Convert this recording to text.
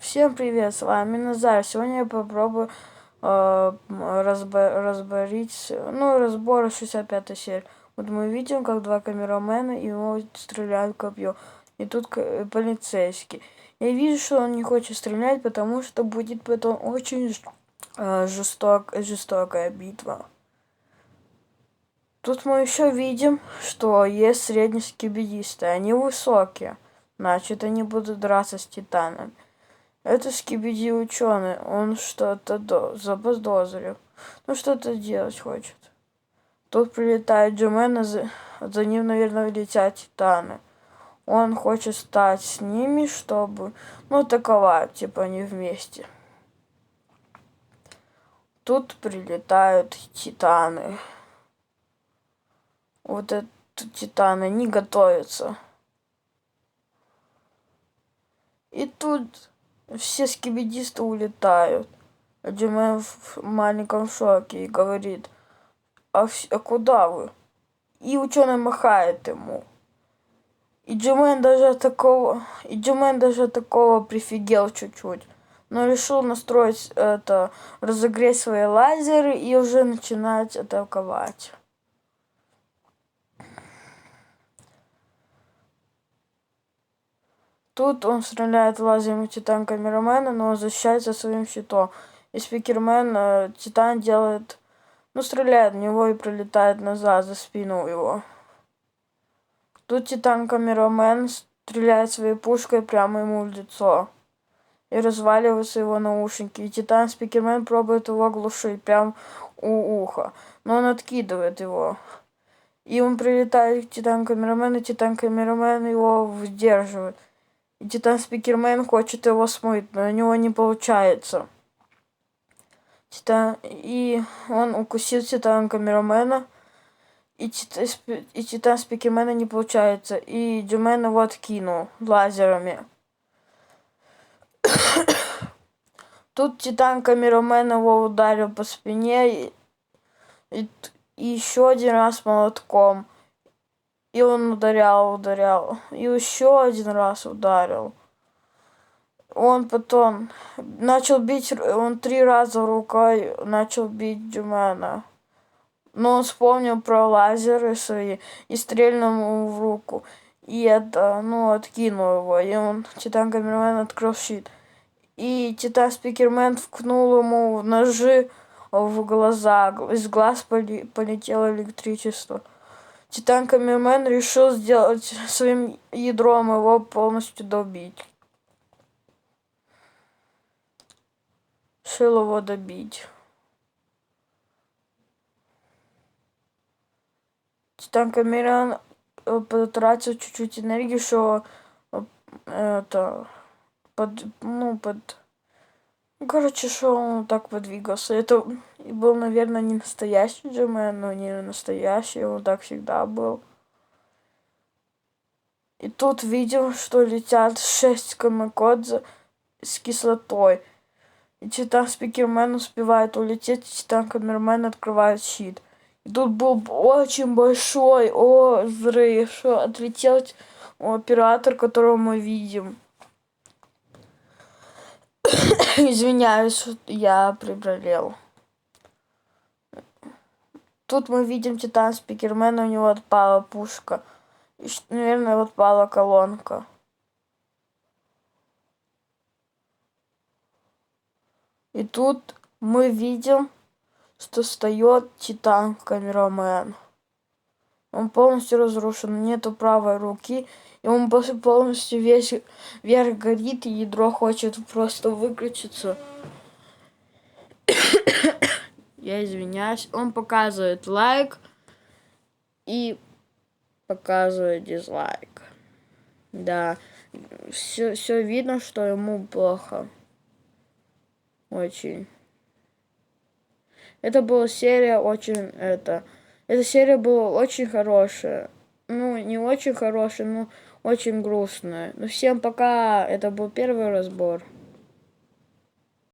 Всем привет, с вами Назар. Сегодня я попробую разборить, разбор 65-й серии. Вот мы видим, как два камерамена его стреляют копьем. И тут полицейский. Я вижу, что он не хочет стрелять, потому что будет потом очень жестокая битва. Тут мы еще видим, что есть среднескибидисты. Они высокие. Значит, они будут драться с титанами. Это скибиди ученый, он что-то заподозрил. Что-то делать хочет. Тут прилетает Джомен, а за ним, наверное, летят титаны. Он хочет стать с ними, чтобы, атаковать, они вместе. Тут прилетают титаны. Вот это титаны, они готовятся. И тут все скибидисты улетают. Джомен в маленьком шоке и говорит: а куда вы? И ученый махает ему. И Джомен даже от такого прифигел чуть-чуть. Но решил настроить разогреть свои лазеры и уже начинать атаковать. Тут он стреляет лазером титан камерамена, но он защищается своим щитом. И спикермен титан делает, стреляет в него и пролетает назад за спину его. Тут титан камерамен стреляет своей пушкой прямо ему в лицо. И разваливаются его наушники. И титан спикермен пробует его оглушить прямо у уха. Но он откидывает его. И он прилетает к титан камерамен, и титан камерамен его выдерживает. И титан спикермен хочет его смыть, но у него не получается. И он укусил титан камерамена, и титан спикермена не получается. И Джомен его откинул лазерами. Тут титан камерамен его ударил по спине и еще один раз молотком. И он ударял, и еще один раз ударил. Он потом начал бить, он 3 раза рукой начал бить Джомена. Но он вспомнил про лазеры свои и стрельнул ему в руку. И откинул его. И он, титан камерамен, открыл щит. И титан спикермен вкнул ему ножи в глаза. Из глаз полетело электричество. Титан камерамен решил сделать своим ядром его полностью добить. Решил его добить. Титан камерамен потратил чуть-чуть энергии, что что он так подвигался. Это был, наверное, не настоящий Джомен, но не настоящий, он так всегда был. И тут видим, что летят 6 камикадзе с кислотой. И титан спикермен успевает улететь, и титан камерамен открывает щит. И тут был очень большой взрыв, что отлетел оператор, которого мы видим. Извиняюсь, я приболел. Тут мы видим титан спикермена, у него отпала пушка. И, наверное, отпала колонка. И тут мы видим, что встает титан камерамен. Он полностью разрушен, нету правой руки. И он полностью весь вверх горит, и ядро хочет просто выключиться. Я извиняюсь. Он показывает лайк и показывает дизлайк. Да, все видно, что ему плохо. Очень. Это была серия эта серия была очень хорошая. Не очень хорошая, но очень грустная. Всем пока. Это был первый разбор.